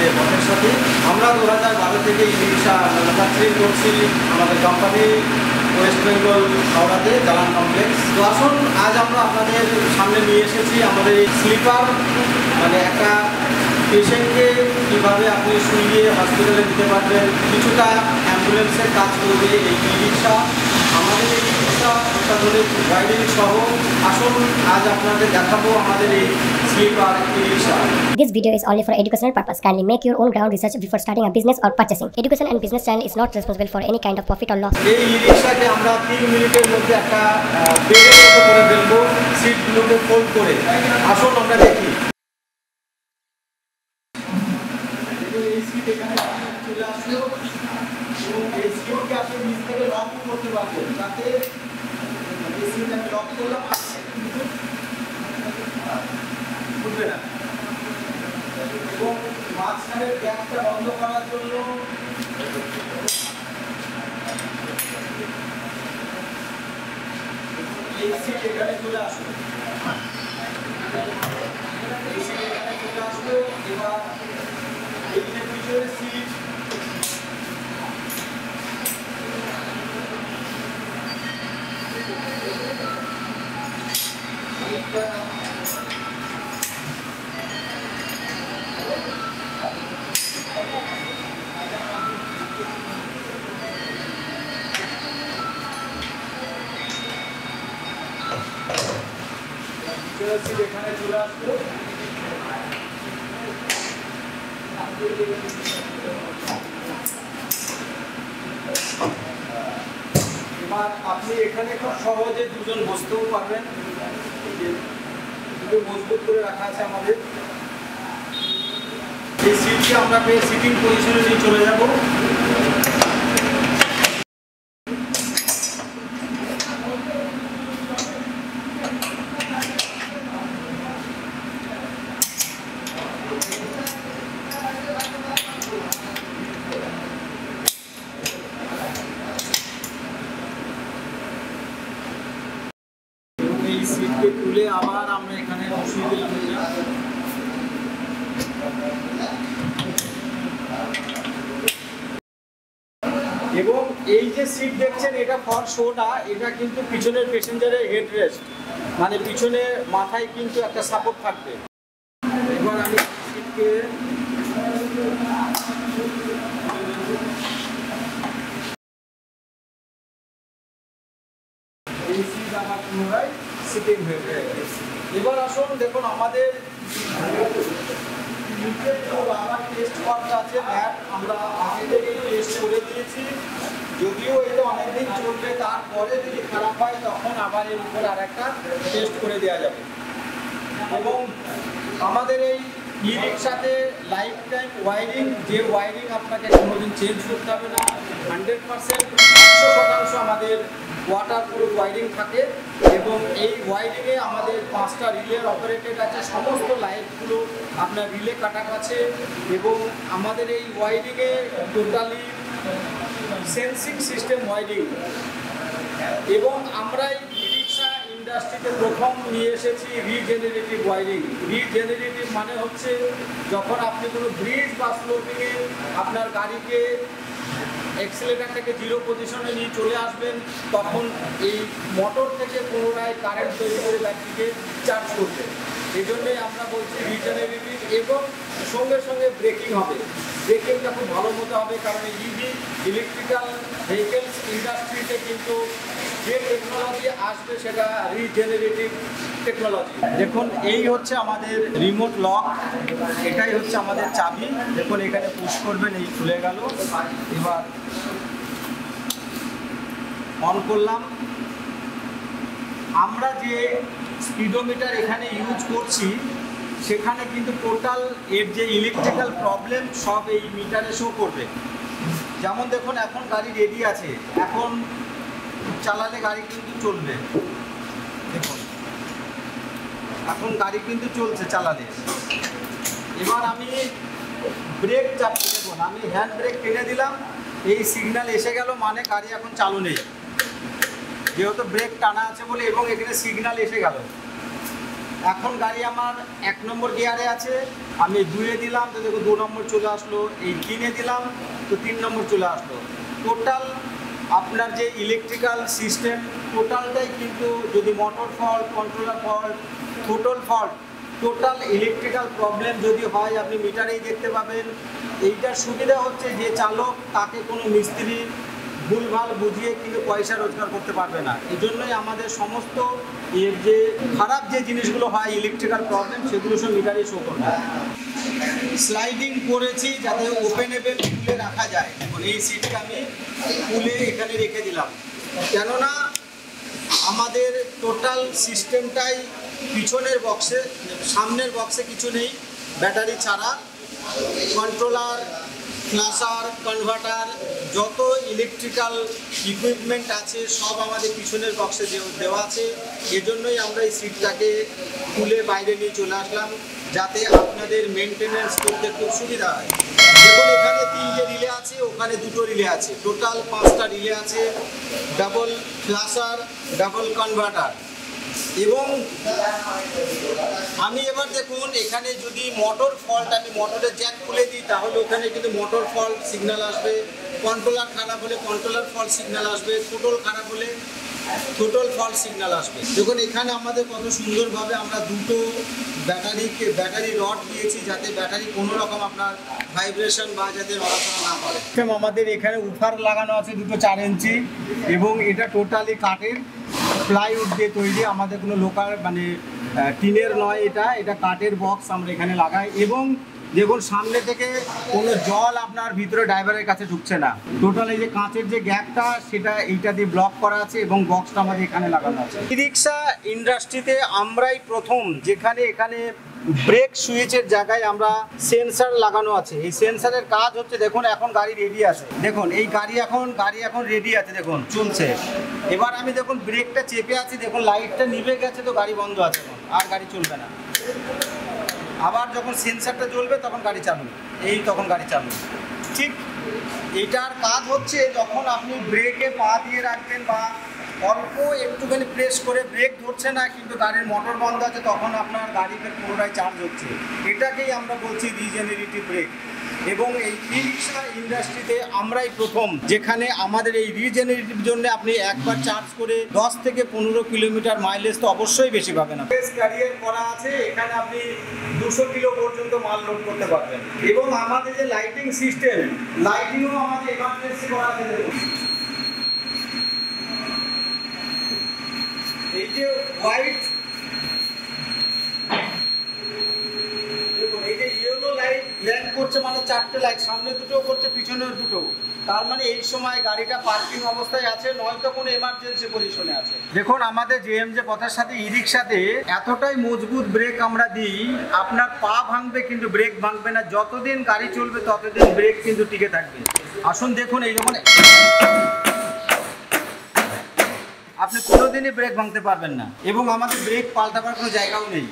যে বসের সাথে আমরা 2012 থেকে ই রিক্সা ম্যানুফ্যাকচারিং করছি আমাদের কোম্পানি ওয়েস্ট বেঙ্গল হাওড়াতে জালান কমপ্লেক্স। তো আসুন আজ আমরা আপনাদের সামনে নিয়ে এসেছি আমাদের এই স্লিপার, মানে একটা পেশেন্টকে কীভাবে আপনি শুইয়ে হসপিটালে দিতে পারবেন, কিছুটা অ্যাম্বুলেন্সের কাজ করবে এই ই রিক্সা। আমাদের এই ই রিক্সা অত্যাধুনিক ওয়াইডিং সহ আসুন আজ আপনাদের দেখাবো আমাদের এই sleeper e rickshaw. This video is only for educational purpose. Kindly make your own ground research before starting a business or purchasing. Education and business channel is not responsible for any kind of profit or loss. এই ই রিক্সাকে আমরা 3 মিনিটের মধ্যে একটা বেডের মতো করে ফেলবো, সিটগুলোকে fold করে। আসুন আমরা দেখি। এই সিট এখানে চলে আসলো এবং এই সিটকে আপনি নিচ থেকে লক করতে পারবেন, যাতে এই সিট আমি লক করলাম উঠবে না। এবং মাঝখানের গ্যাপটা বন্ধ করার জন্য এই সিট এখানে চলে আসলো, এই সিট এখানে চলে আসলো। এবার এই যে পিছনের সিট এখানে চলে আসলো। এবার আপনি এখানে খুব সহজে দুজন বসতেও পারবেন, দুটো মজবুত করে রাখা আছে আমাদের। এই সিটকে আমরা সিটিং পজিশনে নিয়ে চলে যাব। সিটকে তুলে আবার আমরা এখানে বসিয়ে দিলাম। এবং এই যে সিট দেখছেন এটা ফর শো না, এটা কিন্তু পিছনের প্যাসেঞ্জারের হেড রেস্ট, মানে পিছনে মাথায় কিন্তু একটা সাপোর্ট থাকবে। এবার আমি সিটকে এই সিট আমার পুনরায় সিটিং হয়ে গেছে। এবার আসুন দেখুন আমাদের আবার টেস্ট ওয়ার্কটা আছে ম্যাট, আমরা আগে থেকেই টেস্ট করে দিয়েছি। যদিও এটা অনেকদিন চলবে, তারপরে যদি খারাপ হয় তখন আবার এর উপর আর একটা টেস্ট করে দেওয়া যাবে। এবং আমাদের এই ই রিক্সাতে লাইফ টাইম ওয়ারিং, যে ওয়ারিং আপনাকে কোনোদিন চেঞ্জ করতে হবে না, 100% 100% আমাদের ওয়াটার প্রুফ ওয়ারিং থাকে। এবং এই ওয়ারিংয়ে আমাদের 5টা রিলের অপারেটেড আছে, সমস্ত লাইটগুলো আপনার রিলে কাটা আছে। এবং আমাদের এই ওয়ারিংয়ে টোটালি সেন্সিং সিস্টেম ওয়ারিং। এবং আমরা এই ই রিক্সা ইন্ডাস্ট্রিতে প্রথম নিয়ে এসেছি রিজেনারেটিভ ওয়ারিং। রিজেনারেটিভ মানে হচ্ছে যখন আপনি কোনো ব্রিজ বা স্লোপিংয়ে আপনার গাড়িকে অ্যাক্সিলারেটরটাকে 0 পজিশনে নিয়ে চলে আসবেন, তখন এই মোটর থেকে পুনরায় কারেন্ট তৈরি করে ব্যাটারিকে চার্জ করবে। এই জন্যই আমরা বলছি রিজেনারেটিভ। এবং সঙ্গে সঙ্গে ব্রেকিং হবে, ব্রেকিংটা খুব ভালো মতো হবে, কারণ ইভি ইলেকট্রিক্যাল ভেহিকেলস ইন্ডাস্ট্রিতে কিন্তু যে টেকনোলজি আসবে সেটা রিজেনারেটিভ টেকনোলজি। দেখুন এই হচ্ছে আমাদের রিমোট লক, এটাই হচ্ছে আমাদের চাবি। দেখুন এখানে পুশ করবেন, এই খুলে গেল। এবার অন করলাম। আমরা যে স্পিডোমিটার এখানে ইউজ করছি সেখানে কিন্তু টোটাল এর যে ইলেকট্রিক্যাল প্রবলেম সব এই মিটারে শো করবে। যেমন দেখুন এখন গাড়ি রেডি আছে, এখন চালালে গাড়ি কিন্তু চলবে। দেখুন এখন গাড়ি কিন্তু চলছে চালালে। এবার আমি ব্রেক চাপতে, দেখুন আমি হ্যান্ড ব্রেক টেনে দিলাম, এই সিগন্যাল এসে গেল, মানে গাড়ি এখন চালু নেই, যেহেতু ব্রেক টানা আছে বলে। এবং এখানে সিগন্যাল এসে গেল। এখন গাড়ি আমার 1 নম্বর গিয়ারে আছে, আমি 2-এ দিলাম তো দেখো 2 নম্বর চলে আসলো, এই 3-এ দিলাম তো 3 নম্বর চলে আসলো। টোটাল আপনার যে ইলেকট্রিক্যাল সিস্টেম টোটালটাই কিন্তু যদি motor fault, controller fault, throttle fault, total electrical problem যদি হয় আপনি মিটারেই দেখতে পাবেন। এইটার সুবিধা হচ্ছে যে চালক তাকে কোনো মিস্ত্রি ভুলভাল বুঝিয়ে কিন্তু পয়সা রোজগার করতে পারবে না। এই জন্যই আমাদের সমস্ত এর যে খারাপ যে জিনিসগুলো হয় ইলেকট্রিক্যাল প্রবলেম সেগুলো সব মিটারেই শো করবে। স্লাইডিং করেছি যাতে ওপেনেবল খুলে রাখা যায়। এখন এই সিটটা আমি খুলে এখানে রেখে দিলাম, কেননা আমাদের টোটাল সিস্টেমটাই পিছনের বক্সে, সামনের বক্সে কিছু নেই, ব্যাটারি ছাড়া। কন্ট্রোলার, ফ্ল্যাশার, কনভার্টার, যত ইলেকট্রিক্যাল ইকুইপমেন্ট আছে সব আমাদের পিছনের বক্সে দেওয়া আছে। এজন্যই আমরা এই সিটটাকে খুলে বাইরে নিয়ে চলে আসলাম, যাতে আপনাদের মেনটেনেন্স করতে খুব সুবিধা হয়। দেখুন এখানে 3টে রিলে আছে, ওখানে 2টো রিলে আছে, টোটাল 5টা রিলে আছে, ডাবল ফ্ল্যাশার, ডাবল কনভার্টার। এবং আমি এবার দেখুন এখানে যদি মোটর ফল্ট, আমি মোটরের জ্যাক খুলে দিই তাহলে ওখানে কিন্তু মোটর ফল্ট সিগন্যাল আসবে, কন্ট্রোলার খারাপ হলে কন্ট্রোলার ফল্ট সিগন্যাল আসবে, থ্রোটল খারাপ হলে থ্রোটল ফল্ট সিগন্যাল আসবে। দেখুন এখানে আমাদের কত সুন্দরভাবে আমরা 2টো ব্যাটারি রড দিয়েছি, যাতে ব্যাটারি কোনো রকম আপনার ভাইব্রেশন বা যাতে নড়াচড়া না করে। আমাদের এখানে উফার লাগানো আছে 2টো 4 ইঞ্চি, এবং এটা টোটালি কাঠের প্লাইউড দিয়ে তৈরি, আমাদের কোনো লোকাল মানে টিনের নয়, এটা কাঠের বক্স আমরা এখানে লাগাই। এবং দেখুন সামনে থেকে কোনো জল আপনার ভিতরে ড্রাইভারের কাছে ঢুকছে না। টোটাল এই যে কাঁচের যে গ্যাপটা সেটা এইটা দিয়ে ব্লক করা আছে, এবং বক্সটা আমাদের এখানে লাগানো আছে। ই রিক্সা ইন্ডাস্ট্রিতে আমরাই প্রথম যেখানে এখানে ব্রেক সুইচের জায়গায় আমরা সেন্সার লাগানো আছে। এই সেন্সারের কাজ হচ্ছে, দেখুন এখন গাড়ি রেডি আছে, দেখুন এই গাড়ি এখন রেডি আছে, দেখুন চলছে। এবার আমি দেখুন ব্রেকটা চেপে আছি, দেখুন লাইটটা নিভে গেছে তো গাড়ি বন্ধ আছে, আর গাড়ি চলবে না। আবার যখন সেন্সারটা জ্বলবে তখন গাড়ি চালু, তখন গাড়ি চালু। ঠিক এটার কাজ হচ্ছে যখন আপনি ব্রেকে পা দিয়ে রাখবেন বা অল্প একটুখানি প্রেস করে ব্রেক ধরছে না কিন্তু গাড়ির মোটর বন্ধ আছে, তখন আপনার গাড়িতে পুনরায় চার্জ হচ্ছে। এটাকেই আমরা বলছি রিজেনারেটিভ ব্রেক। এবং এই ই রিক্সা ইন্ডাস্ট্রিতে আমরাই প্রথম যেখানে আমাদের এই রিজেনারেটিভ জন্য আপনি একবার চার্জ করে 10 থেকে 15 কিলোমিটার মাইলেজ তো অবশ্যই বেশি পাবেন। ক্যারিয়ার করা আছে, এখানে আপনি 200 কিলো পর্যন্ত মাল লোড করতে পারবেন। এবং আমাদের যে লাইটিং সিস্টেম, লাইটিংও আমাদের এমার্জেন্সি করা আছে। এই যে হোয়াইট, এই যে ইয়েলো লাইট ল্যান্ড করছে মানে 4টে লাইট, সামনে 2টো করছে, পিছনে 2টো, তার মানে এই সময় গাড়িটা পার্কিং অবস্থায় আছে, নয়তো কোনো এমার্জেন্সি পজিশনে আছে। দেখুন আমাদের জেএমজে পথের সাথে ই রিক্সাতে এতটাই মজবুত ব্রেক আমরা দিই, আপনার পা ভাঙবে কিন্তু ব্রেক ভাঙবে না। যতদিন গাড়ি চলবে ততদিন ব্রেক কিন্তু টিকে থাকবে। আসুন দেখুন, এই যখন আপনি কোনোদিনই ব্রেক ভাঙতে পারবেন না, এবং আমাদের ব্রেক পাল্টাবার কোনো জায়গাও নেই।